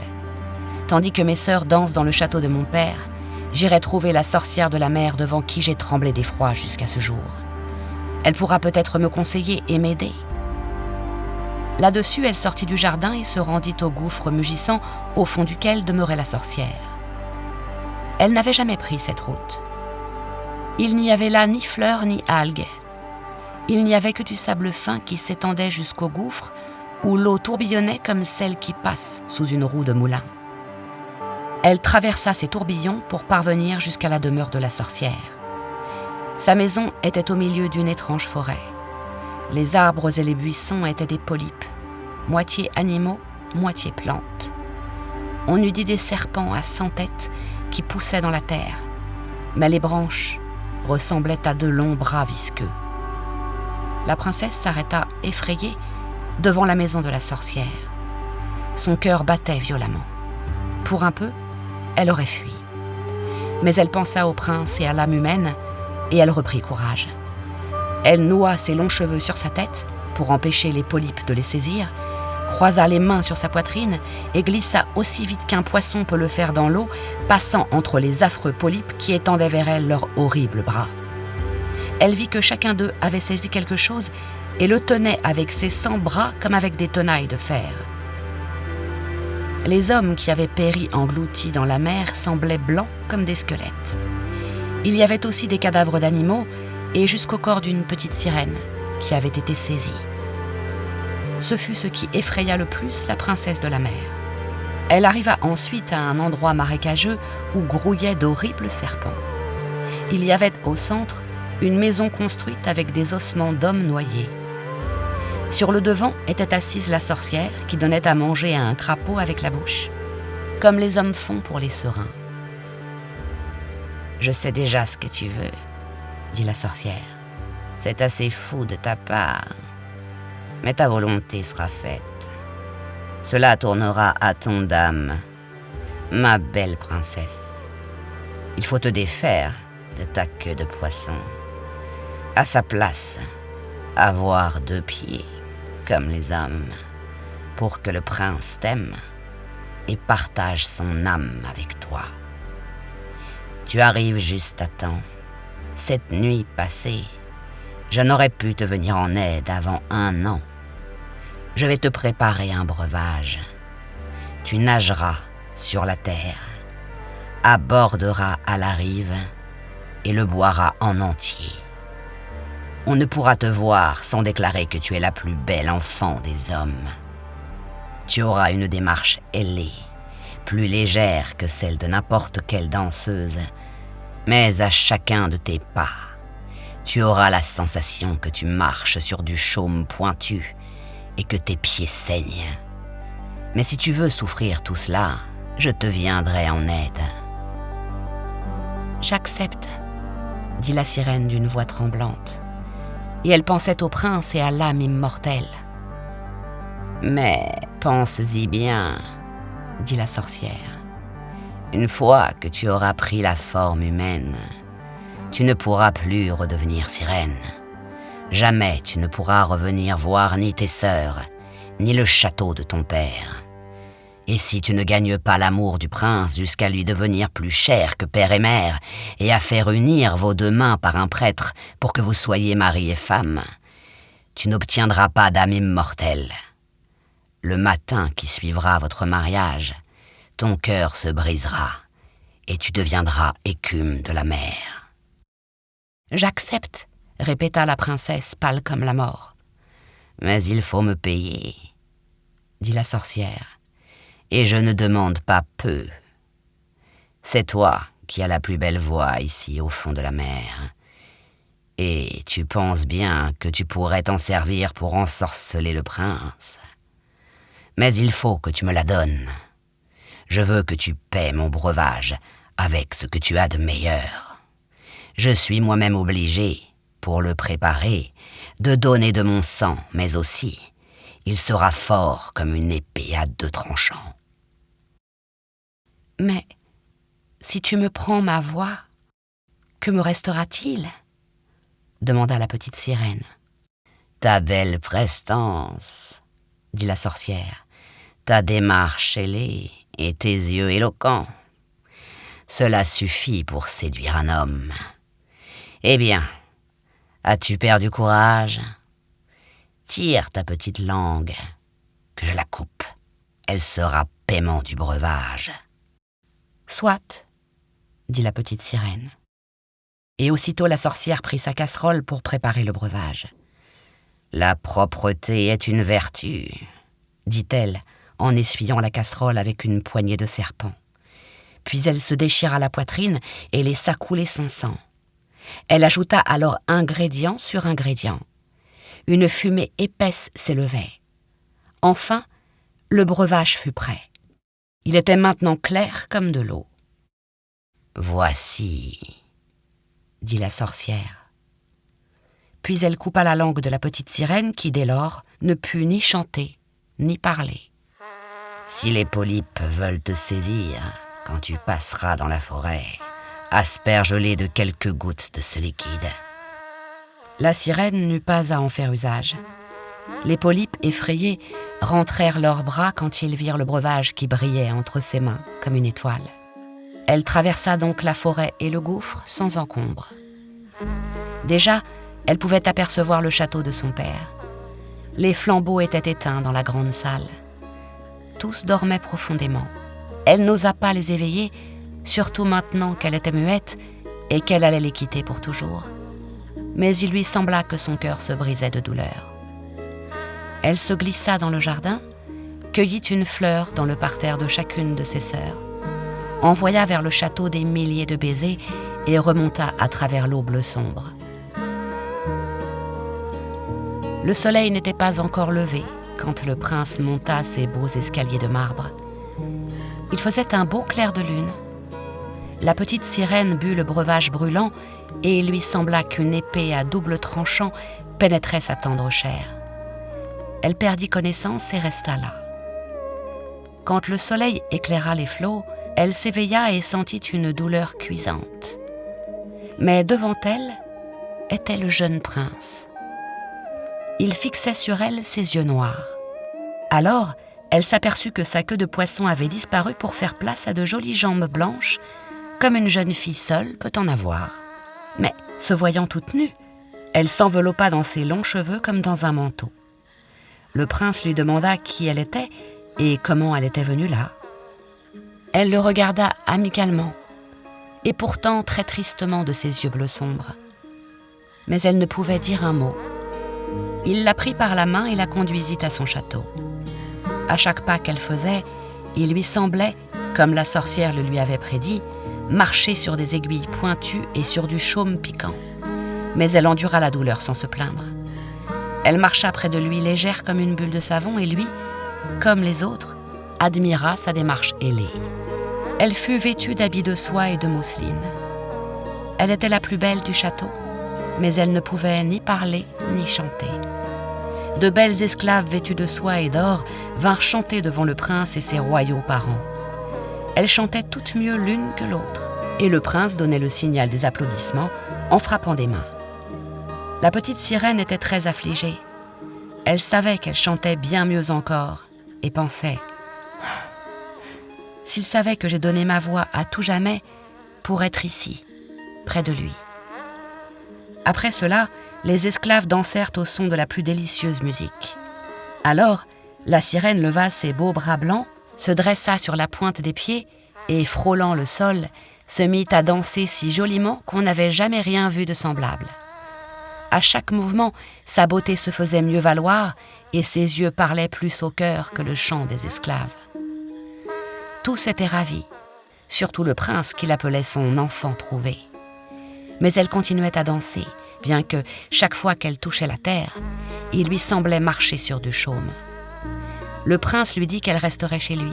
Tandis que mes sœurs dansent dans le château de mon père, j'irai trouver la sorcière de la mer devant qui j'ai tremblé d'effroi jusqu'à ce jour. Elle pourra peut-être me conseiller et m'aider. » Là-dessus, elle sortit du jardin et se rendit au gouffre mugissant au fond duquel demeurait la sorcière. Elle n'avait jamais pris cette route. Il n'y avait là ni fleurs ni algues. Il n'y avait que du sable fin qui s'étendait jusqu'au gouffre où l'eau tourbillonnait comme celle qui passe sous une roue de moulin. Elle traversa ces tourbillons pour parvenir jusqu'à la demeure de la sorcière. Sa maison était au milieu d'une étrange forêt. Les arbres et les buissons étaient des polypes, moitié animaux, moitié plantes. On eût dit des serpents à 100 têtes qui poussaient dans la terre, mais les branches ressemblaient à de longs bras visqueux. La princesse s'arrêta effrayée devant la maison de la sorcière. Son cœur battait violemment. Pour un peu, elle aurait fui. Mais elle pensa au prince et à l'âme humaine, et elle reprit courage. Elle noua ses longs cheveux sur sa tête pour empêcher les polypes de les saisir, croisa les mains sur sa poitrine et glissa aussi vite qu'un poisson peut le faire dans l'eau, passant entre les affreux polypes qui étendaient vers elle leurs horribles bras. Elle vit que chacun d'eux avait saisi quelque chose et le tenait avec ses 100 bras comme avec des tenailles de fer. Les hommes qui avaient péri engloutis dans la mer semblaient blancs comme des squelettes. Il y avait aussi des cadavres d'animaux et jusqu'au corps d'une petite sirène qui avait été saisie. Ce fut ce qui effraya le plus la princesse de la mer. Elle arriva ensuite à un endroit marécageux où grouillaient d'horribles serpents. Il y avait au centre une maison construite avec des ossements d'hommes noyés. Sur le devant était assise la sorcière qui donnait à manger à un crapaud avec la bouche, comme les hommes font pour les serins. « Je sais déjà ce que tu veux, » dit la sorcière. « C'est assez fou de ta part, mais ta volonté sera faite. Cela tournera à ton dam, ma belle princesse. Il faut te défaire de ta queue de poisson. À sa place, avoir 2 pieds, comme les hommes, pour que le prince t'aime et partage son âme avec toi. Tu arrives juste à temps. Cette nuit passée, je n'aurais pu te venir en aide avant 1 an. Je vais te préparer un breuvage. Tu nageras sur la terre, aborderas à la rive et le boiras en entier. On ne pourra te voir sans déclarer que tu es la plus belle enfant des hommes. Tu auras une démarche ailée, plus légère que celle de n'importe quelle danseuse, mais à chacun de tes pas, tu auras la sensation que tu marches sur du chaume pointu et que tes pieds saignent. Mais si tu veux souffrir tout cela, je te viendrai en aide. « J'accepte, » dit la sirène d'une voix tremblante, et elle pensait au prince et à l'âme immortelle. « Mais pense-y bien, » dit la sorcière. « Une fois que tu auras pris la forme humaine, tu ne pourras plus redevenir sirène. Jamais tu ne pourras revenir voir ni tes sœurs, ni le château de ton père. Et si tu ne gagnes pas l'amour du prince jusqu'à lui devenir plus cher que père et mère, et à faire unir vos 2 mains par un prêtre pour que vous soyez mari et femme, tu n'obtiendras pas d'âme immortelle. Le matin qui suivra votre mariage, ton cœur se brisera, et tu deviendras écume de la mer. »« J'accepte, » répéta la princesse, pâle comme la mort. « Mais il faut me payer, » dit la sorcière, « et je ne demande pas peu. C'est toi qui as la plus belle voix ici au fond de la mer, et tu penses bien que tu pourrais t'en servir pour ensorceler le prince. Mais il faut que tu me la donnes. Je veux que tu paies mon breuvage avec ce que tu as de meilleur. Je suis moi-même obligé, pour le préparer, de donner de mon sang, mais aussi, il sera fort comme une épée à 2 tranchants. »« Mais si tu me prends ma voix, que me restera-t-il » demanda la petite sirène. « Ta belle prestance, » dit la sorcière, « ta démarche ailée et tes yeux éloquents. Cela suffit pour séduire un homme. Eh bien, as-tu perdu courage ? Tire ta petite langue, que je la coupe. Elle sera paiement du breuvage. »« Soit, » dit la petite sirène. Et aussitôt la sorcière prit sa casserole pour préparer le breuvage. « La propreté est une vertu, » dit-elle, en essuyant la casserole avec une poignée de serpent. Puis elle se déchira la poitrine et laissa couler son sang. Elle ajouta alors ingrédient sur ingrédient. Une fumée épaisse s'élevait. Enfin, le breuvage fut prêt. Il était maintenant clair comme de l'eau. « Voici, » dit la sorcière. Puis elle coupa la langue de la petite sirène qui, dès lors, ne put ni chanter, ni parler. « Si les polypes veulent te saisir, quand tu passeras dans la forêt, asperge-les de quelques gouttes de ce liquide. » La sirène n'eut pas à en faire usage. Les polypes, effrayés, rentrèrent leurs bras quand ils virent le breuvage qui brillait entre ses mains comme une étoile. Elle traversa donc la forêt et le gouffre sans encombre. Déjà, elle pouvait apercevoir le château de son père. Les flambeaux étaient éteints dans la grande salle. Tous dormaient profondément. Elle n'osa pas les éveiller, surtout maintenant qu'elle était muette et qu'elle allait les quitter pour toujours. Mais il lui sembla que son cœur se brisait de douleur. Elle se glissa dans le jardin, cueillit une fleur dans le parterre de chacune de ses sœurs, envoya vers le château des milliers de baisers et remonta à travers l'eau bleu sombre. Le soleil n'était pas encore levé quand le prince monta ses beaux escaliers de marbre. Il faisait un beau clair de lune. La petite sirène but le breuvage brûlant et il lui sembla qu'une épée à double tranchant pénétrait sa tendre chair. Elle perdit connaissance et resta là. Quand le soleil éclaira les flots, elle s'éveilla et sentit une douleur cuisante. Mais devant elle était le jeune prince. Il fixait sur elle ses yeux noirs. Alors, elle s'aperçut que sa queue de poisson avait disparu pour faire place à de jolies jambes blanches, comme une jeune fille seule peut en avoir. Mais, se voyant toute nue, elle s'enveloppa dans ses longs cheveux comme dans un manteau. Le prince lui demanda qui elle était et comment elle était venue là. Elle le regarda amicalement, et pourtant très tristement de ses yeux bleus sombres. Mais elle ne pouvait dire un mot. Il la prit par la main et la conduisit à son château. À chaque pas qu'elle faisait, il lui semblait, comme la sorcière le lui avait prédit, marcher sur des aiguilles pointues et sur du chaume piquant. Mais elle endura la douleur sans se plaindre. Elle marcha près de lui légère comme une bulle de savon et lui, comme les autres, admira sa démarche ailée. Elle fut vêtue d'habits de soie et de mousseline. Elle était la plus belle du château, mais elle ne pouvait ni parler ni chanter. De belles esclaves vêtues de soie et d'or vinrent chanter devant le prince et ses royaux parents. Elles chantaient toutes mieux l'une que l'autre, et le prince donnait le signal des applaudissements en frappant des mains. La petite sirène était très affligée. Elle savait qu'elle chantait bien mieux encore, et pensait « S'il savait que j'ai donné ma voix à tout jamais pour être ici, près de lui. » Après cela, les esclaves dansèrent au son de la plus délicieuse musique. Alors, la sirène leva ses beaux bras blancs, se dressa sur la pointe des pieds et, frôlant le sol, se mit à danser si joliment qu'on n'avait jamais rien vu de semblable. À chaque mouvement, sa beauté se faisait mieux valoir et ses yeux parlaient plus au cœur que le chant des esclaves. Tous étaient ravis, surtout le prince qui l'appelait son enfant trouvé. Mais elle continuait à danser, bien que, chaque fois qu'elle touchait la terre, il lui semblait marcher sur du chaume. Le prince lui dit qu'elle resterait chez lui,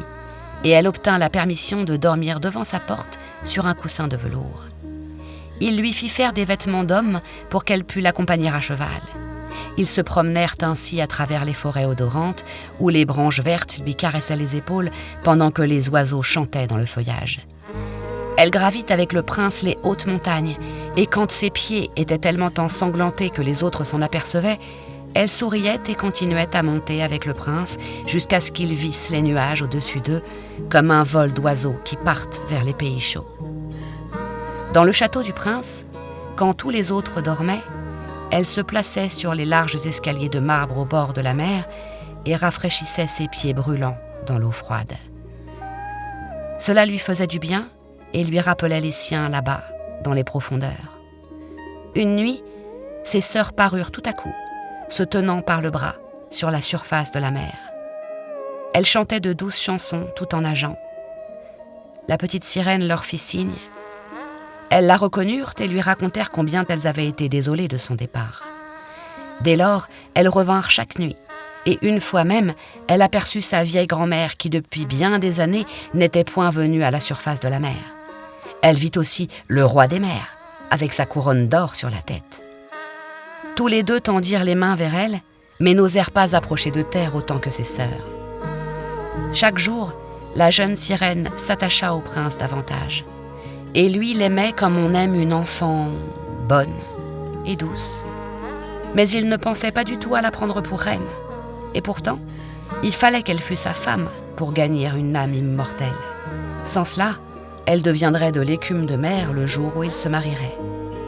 et elle obtint la permission de dormir devant sa porte sur un coussin de velours. Il lui fit faire des vêtements d'homme pour qu'elle pût l'accompagner à cheval. Ils se promenèrent ainsi à travers les forêts odorantes où les branches vertes lui caressaient les épaules pendant que les oiseaux chantaient dans le feuillage. Elle gravit avec le prince les hautes montagnes et quand ses pieds étaient tellement ensanglantés que les autres s'en apercevaient, elle souriait et continuait à monter avec le prince jusqu'à ce qu'ils vissent les nuages au-dessus d'eux comme un vol d'oiseaux qui partent vers les pays chauds. Dans le château du prince, quand tous les autres dormaient, elle se plaçait sur les larges escaliers de marbre au bord de la mer et rafraîchissait ses pieds brûlants dans l'eau froide. Cela lui faisait du bien et lui rappelait les siens là-bas, dans les profondeurs. Une nuit, ses sœurs parurent tout à coup, se tenant par le bras sur la surface de la mer. Elles chantaient de douces chansons tout en nageant. La petite sirène leur fit signe. Elles la reconnurent et lui racontèrent combien elles avaient été désolées de son départ. Dès lors, elles revinrent chaque nuit, et une fois même, elle aperçut sa vieille grand-mère qui, depuis bien des années, n'était point venue à la surface de la mer. Elle vit aussi le roi des mers, avec sa couronne d'or sur la tête. Tous les deux tendirent les mains vers elle, mais n'osèrent pas approcher de terre autant que ses sœurs. Chaque jour, la jeune sirène s'attacha au prince davantage. Et lui l'aimait comme on aime une enfant bonne et douce. Mais il ne pensait pas du tout à la prendre pour reine. Et pourtant, il fallait qu'elle fût sa femme pour gagner une âme immortelle. Sans cela, elle deviendrait de l'écume de mer le jour où il se marierait.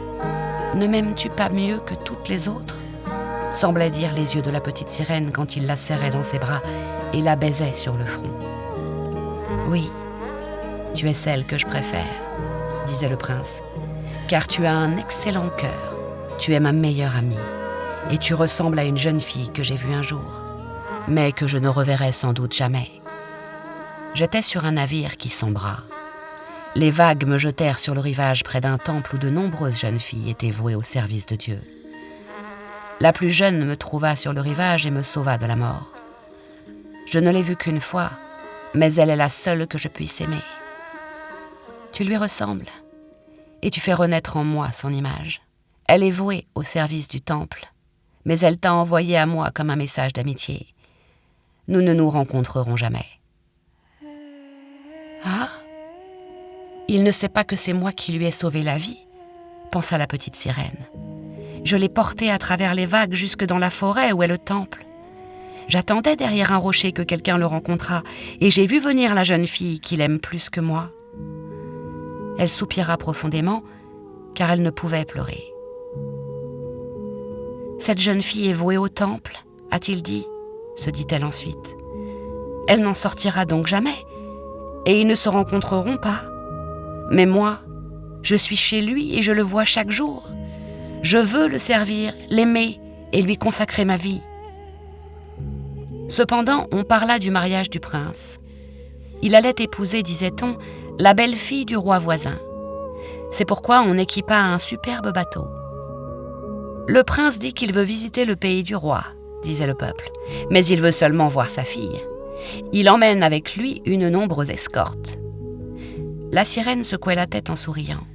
« Ne m'aimes-tu pas mieux que toutes les autres ?» semblaient dire les yeux de la petite sirène quand il la serrait dans ses bras et la baisait sur le front. « Oui, tu es celle que je préfère, » disait le prince, « car tu as un excellent cœur, tu es ma meilleure amie, et tu ressembles à une jeune fille que j'ai vue un jour, mais que je ne reverrai sans doute jamais. J'étais sur un navire qui sombra. Les vagues me jetèrent sur le rivage près d'un temple où de nombreuses jeunes filles étaient vouées au service de Dieu. La plus jeune me trouva sur le rivage et me sauva de la mort. Je ne l'ai vue qu'une fois, mais elle est la seule que je puisse aimer. Tu lui ressembles, et tu fais renaître en moi son image. Elle est vouée au service du temple, mais elle t'a envoyé à moi comme un message d'amitié. Nous ne nous rencontrerons jamais. » Ah, il ne sait pas que c'est moi qui lui ai sauvé la vie, pensa la petite sirène. Je l'ai porté à travers les vagues jusque dans la forêt où est le temple. J'attendais derrière un rocher que quelqu'un le rencontrât, et j'ai vu venir la jeune fille qu'il aime plus que moi. Elle soupira profondément, car elle ne pouvait pleurer. « Cette jeune fille est vouée au temple, a-t-il dit, se dit-elle ensuite. Elle n'en sortira donc jamais, et ils ne se rencontreront pas. Mais moi, je suis chez lui et je le vois chaque jour. Je veux le servir, l'aimer et lui consacrer ma vie. » Cependant, on parla du mariage du prince. Il allait épouser, disait-on, la belle-fille du roi voisin. C'est pourquoi on équipa un superbe bateau. Le prince dit qu'il veut visiter le pays du roi, disait le peuple, mais il veut seulement voir sa fille. Il emmène avec lui une nombreuse escorte. La sirène secouait la tête en souriant.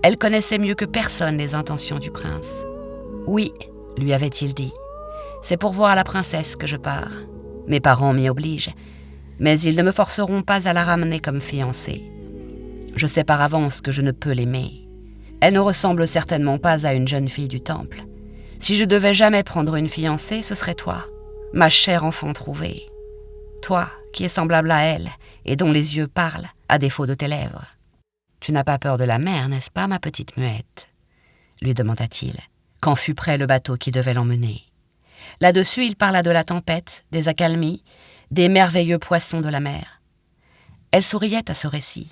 Elle connaissait mieux que personne les intentions du prince. « Oui, lui avait-il dit, c'est pour voir la princesse que je pars. Mes parents m'y obligent, mais ils ne me forceront pas à la ramener comme fiancée. Je sais par avance que je ne peux l'aimer. Elle ne ressemble certainement pas à une jeune fille du temple. Si je devais jamais prendre une fiancée, ce serait toi, ma chère enfant trouvée. Toi qui es semblable à elle et dont les yeux parlent, à défaut de tes lèvres. Tu n'as pas peur de la mer, n'est-ce pas, ma petite muette ? Lui demanda-t-il, quand fut prêt le bateau qui devait l'emmener. Là-dessus, il parla de la tempête, des accalmies, des merveilleux poissons de la mer. Elle souriait à ce récit.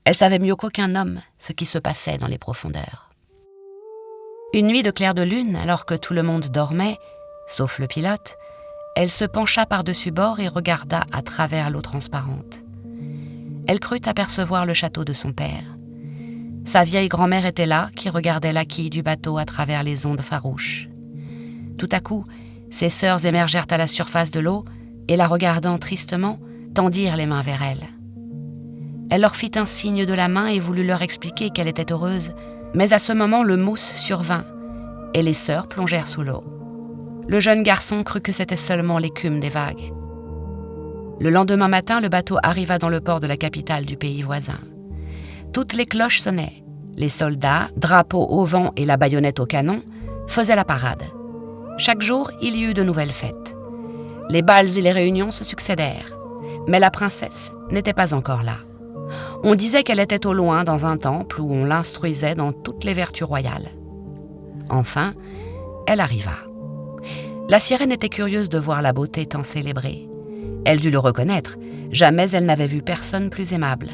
Elle savait mieux qu'aucun homme ce qui se passait dans les profondeurs. Une nuit de clair de lune, alors que tout le monde dormait, sauf le pilote, elle se pencha par-dessus bord et regarda à travers l'eau transparente. Elle crut apercevoir le château de son père. Sa vieille grand-mère était là, qui regardait la quille du bateau à travers les ondes farouches. Tout à coup, ses sœurs émergèrent à la surface de l'eau et, la regardant tristement, tendirent les mains vers elle. Elle leur fit un signe de la main et voulut leur expliquer qu'elle était heureuse, mais à ce moment le mousse survint et les sœurs plongèrent sous l'eau. Le jeune garçon crut que c'était seulement l'écume des vagues. Le lendemain matin, le bateau arriva dans le port de la capitale du pays voisin. Toutes les cloches sonnaient. Les soldats, drapeaux au vent et la baïonnette au canon, faisaient la parade. Chaque jour, il y eut de nouvelles fêtes. Les bals et les réunions se succédèrent, mais la princesse n'était pas encore là. On disait qu'elle était au loin dans un temple où on l'instruisait dans toutes les vertus royales. Enfin, elle arriva. La sirène était curieuse de voir la beauté tant célébrée. Elle dut le reconnaître, jamais elle n'avait vu personne plus aimable.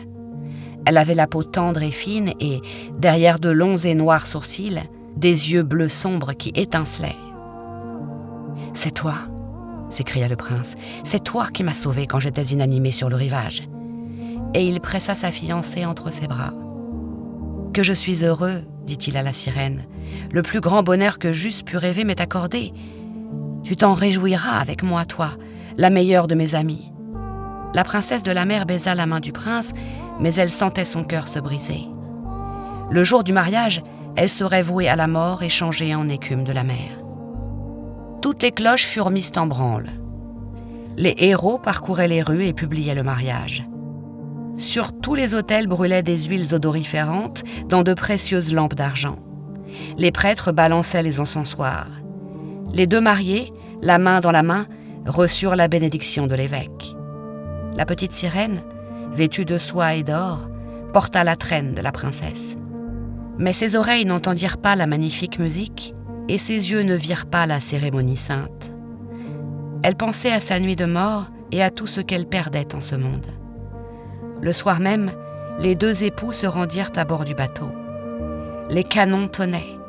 Elle avait la peau tendre et fine et, derrière de longs et noirs sourcils, des yeux bleus sombres qui étincelaient. « C'est toi !» s'écria le prince. « C'est toi qui m'as sauvée quand j'étais inanimée sur le rivage. » Et il pressa sa fiancée entre ses bras. « Que je suis heureux, dit-il à la sirène. Le plus grand bonheur que j'eusse pu rêver m'est accordé. Tu t'en réjouiras avec moi, toi, la meilleure de mes amies. » La princesse de la mer baisa la main du prince, mais elle sentait son cœur se briser. Le jour du mariage, elle serait vouée à la mort et changée en écume de la mer. Toutes les cloches furent mises en branle. Les héros parcouraient les rues et publiaient le mariage. Sur tous les autels brûlaient des huiles odoriférantes dans de précieuses lampes d'argent. Les prêtres balançaient les encensoirs. Les deux mariés, la main dans la main, reçurent la bénédiction de l'évêque. La petite sirène, vêtue de soie et d'or, porta la traîne de la princesse. Mais ses oreilles n'entendirent pas la magnifique musique et ses yeux ne virent pas la cérémonie sainte. Elle pensait à sa nuit de mort et à tout ce qu'elle perdait en ce monde. Le soir même, les deux époux se rendirent à bord du bateau. Les canons tonnaient,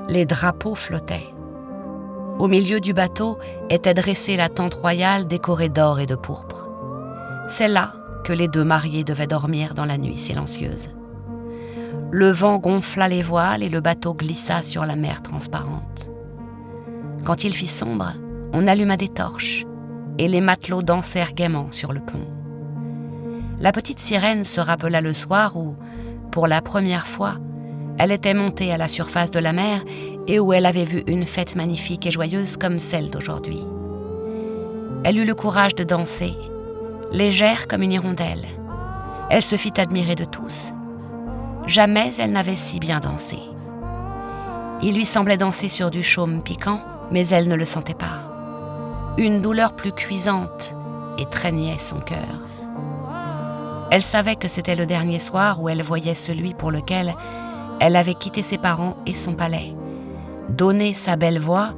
les drapeaux flottaient. Au milieu du bateau était dressée la tente royale décorée d'or et de pourpre. C'est là que les deux mariés devaient dormir dans la nuit silencieuse. Le vent gonfla les voiles et le bateau glissa sur la mer transparente. Quand il fit sombre, on alluma des torches et les matelots dansèrent gaiement sur le pont. La petite sirène se rappela le soir où, pour la première fois, elle était montée à la surface de la mer et où elle avait vu une fête magnifique et joyeuse comme celle d'aujourd'hui. Elle eut le courage de danser, légère comme une hirondelle. Elle se fit admirer de tous. Jamais elle n'avait si bien dansé. Il lui semblait danser sur du chaume piquant, mais elle ne le sentait pas. Une douleur plus cuisante étreignait son cœur. Elle savait que c'était le dernier soir où elle voyait celui pour lequel elle avait quitté ses parents et son palais, donné sa belle voix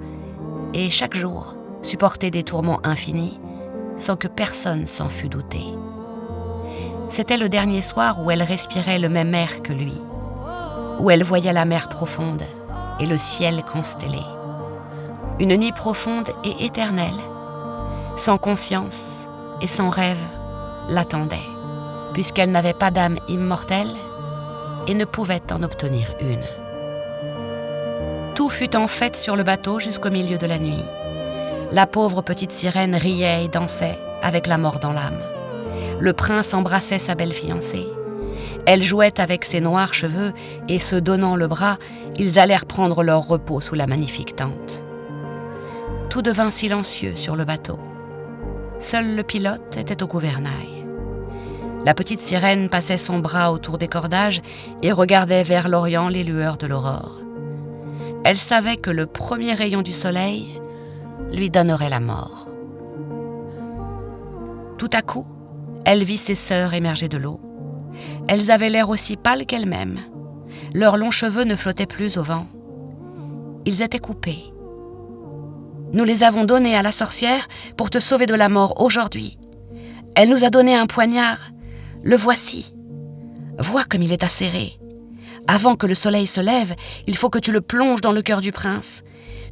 et chaque jour supporté des tourments infinis sans que personne s'en fût douté. C'était le dernier soir où elle respirait le même air que lui, où elle voyait la mer profonde et le ciel constellé. Une nuit profonde et éternelle, sans conscience et sans rêve, l'attendait, puisqu'elle n'avait pas d'âme immortelle et ne pouvait en obtenir une. Tout fut en fête sur le bateau jusqu'au milieu de la nuit. La pauvre petite sirène riait et dansait avec la mort dans l'âme. Le prince embrassait sa belle fiancée. Elle jouait avec ses noirs cheveux et, se donnant le bras, ils allèrent prendre leur repos sous la magnifique tente. Tout devint silencieux sur le bateau. Seul le pilote était au gouvernail. La petite sirène passait son bras autour des cordages et regardait vers l'Orient les lueurs de l'aurore. Elle savait que le premier rayon du soleil lui donnerait la mort. Tout à coup, elle vit ses sœurs émerger de l'eau. Elles avaient l'air aussi pâles qu'elles-mêmes. Leurs longs cheveux ne flottaient plus au vent. Ils étaient coupés. « Nous les avons donnés à la sorcière pour te sauver de la mort aujourd'hui. Elle nous a donné un poignard. Le voici. Vois comme il est acéré. Avant que le soleil se lève, il faut que tu le plonges dans le cœur du prince.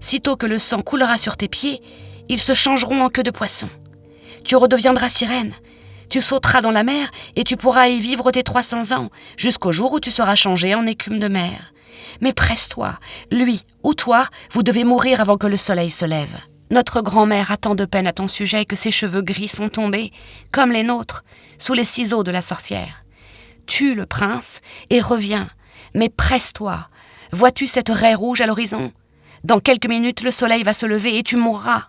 Sitôt que le sang coulera sur tes pieds, ils se changeront en queue de poisson. Tu redeviendras sirène. Tu sauteras dans la mer et tu pourras y vivre tes 300 ans, jusqu'au jour où tu seras changé en écume de mer. Mais presse-toi, lui ou toi, vous devez mourir avant que le soleil se lève. Notre grand-mère a tant de peine à ton sujet que ses cheveux gris sont tombés, comme les nôtres, sous les ciseaux de la sorcière. Tue le prince et reviens, mais presse-toi. Vois-tu cette raie rouge à l'horizon ? Dans quelques minutes, le soleil va se lever et tu mourras. »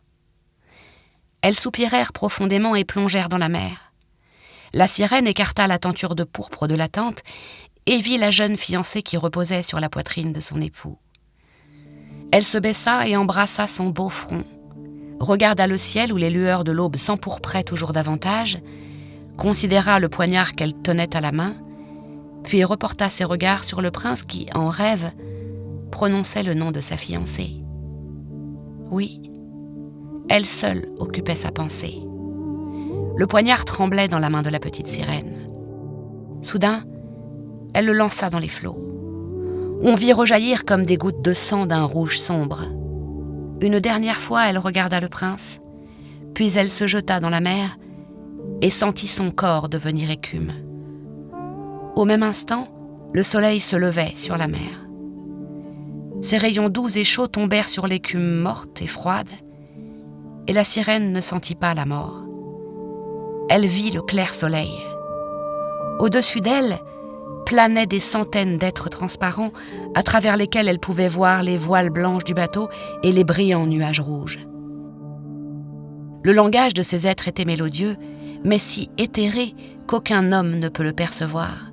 Elles soupirèrent profondément et plongèrent dans la mer. La sirène écarta la tenture de pourpre de la tente et vit la jeune fiancée qui reposait sur la poitrine de son époux. Elle se baissa et embrassa son beau front, regarda le ciel où les lueurs de l'aube s'empourpraient toujours davantage, considéra le poignard qu'elle tenait à la main, puis reporta ses regards sur le prince qui, en rêve, prononçait le nom de sa fiancée. Oui, elle seule occupait sa pensée. Le poignard tremblait dans la main de la petite sirène. Soudain, elle le lança dans les flots. On vit rejaillir comme des gouttes de sang d'un rouge sombre. Une dernière fois, elle regarda le prince, puis elle se jeta dans la mer et sentit son corps devenir écume. Au même instant, le soleil se levait sur la mer. Ses rayons doux et chauds tombèrent sur l'écume morte et froide, et la sirène ne sentit pas la mort. Elle vit le clair soleil. Au-dessus d'elle, planaient des centaines d'êtres transparents à travers lesquels elle pouvait voir les voiles blanches du bateau et les brillants nuages rouges. Le langage de ces êtres était mélodieux, mais si éthéré qu'aucun homme ne peut le percevoir,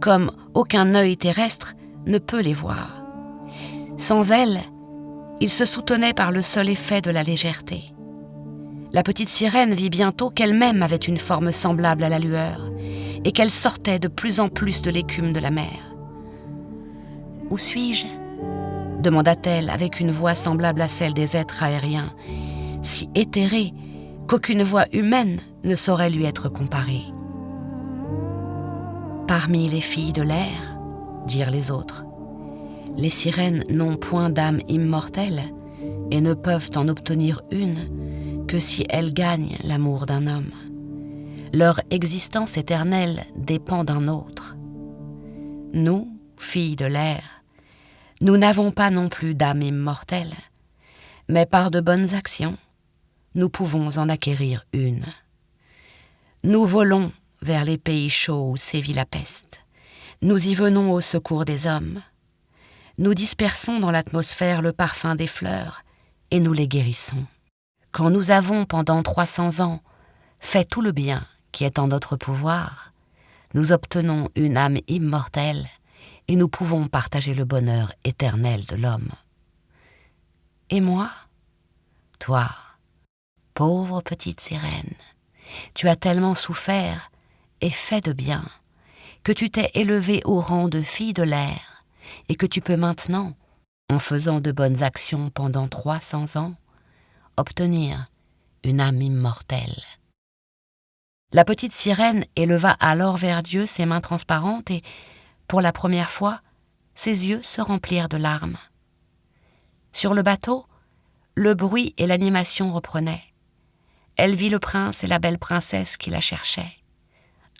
comme aucun œil terrestre ne peut les voir. Sans elle, ils se soutenaient par le seul effet de la légèreté. La petite sirène vit bientôt qu'elle-même avait une forme semblable à la lueur et qu'elle sortait de plus en plus de l'écume de la mer. « Où suis-je » demanda-t-elle avec une voix semblable à celle des êtres aériens, si éthérée qu'aucune voix humaine ne saurait lui être comparée. « Parmi les filles de l'air, dirent les autres, les sirènes n'ont point d'âme immortelle et ne peuvent en obtenir une que si elles gagnent l'amour d'un homme. Leur existence éternelle dépend d'un autre. Nous, filles de l'air, nous n'avons pas non plus d'âme immortelle, mais par de bonnes actions, nous pouvons en acquérir une. Nous volons vers les pays chauds où sévit la peste. Nous y venons au secours des hommes. Nous dispersons dans l'atmosphère le parfum des fleurs et nous les guérissons. Quand nous avons, pendant 300 ans, fait tout le bien qui est en notre pouvoir, nous obtenons une âme immortelle et nous pouvons partager le bonheur éternel de l'homme. Et moi, toi, pauvre petite sirène, tu as tellement souffert et fait de bien que tu t'es élevée au rang de fille de l'air et que tu peux maintenant, en faisant de bonnes actions pendant 300 ans, obtenir une âme immortelle. La petite sirène éleva alors vers Dieu ses mains transparentes et, pour la première fois, ses yeux se remplirent de larmes. Sur le bateau, le bruit et l'animation reprenaient. Elle vit le prince et la belle princesse qui la cherchaient.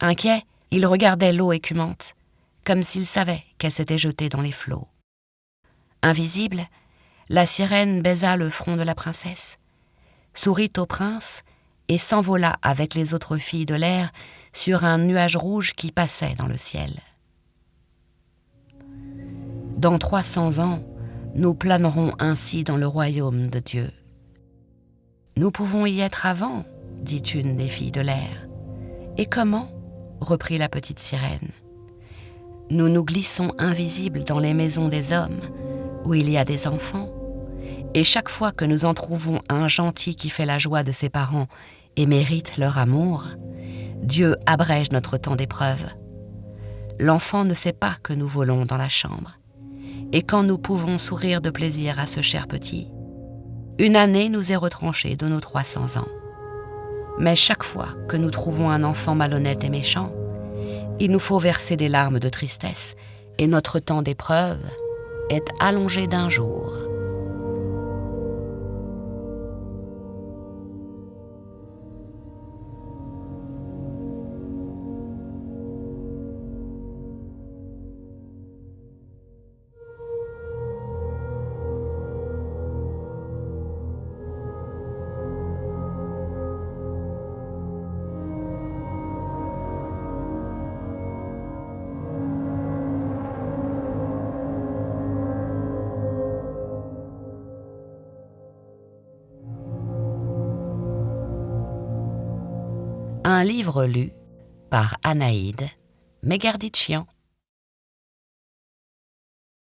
Inquiet, il regardait l'eau écumante, comme s'il savait qu'elle s'était jetée dans les flots. Invisible, la sirène baisa le front de la princesse, sourit au prince et s'envola avec les autres filles de l'air sur un nuage rouge qui passait dans le ciel. Dans 300 ans, nous planerons ainsi dans le royaume de Dieu. Nous pouvons y être avant, dit une des filles de l'air. Et comment ? Reprit la petite sirène. Nous nous glissons invisibles dans les maisons des hommes, où il y a des enfants, et chaque fois que nous en trouvons un gentil qui fait la joie de ses parents et mérite leur amour, Dieu abrège notre temps d'épreuve. L'enfant ne sait pas que nous volons dans la chambre, et quand nous pouvons sourire de plaisir à ce cher petit, une année nous est retranchée de nos 300 ans. Mais chaque fois que nous trouvons un enfant malhonnête et méchant, Il nous faut verser des larmes de tristesse, et notre temps d'épreuve est allongé d'un jour. Un livre lu par Anaïde Megarditchian.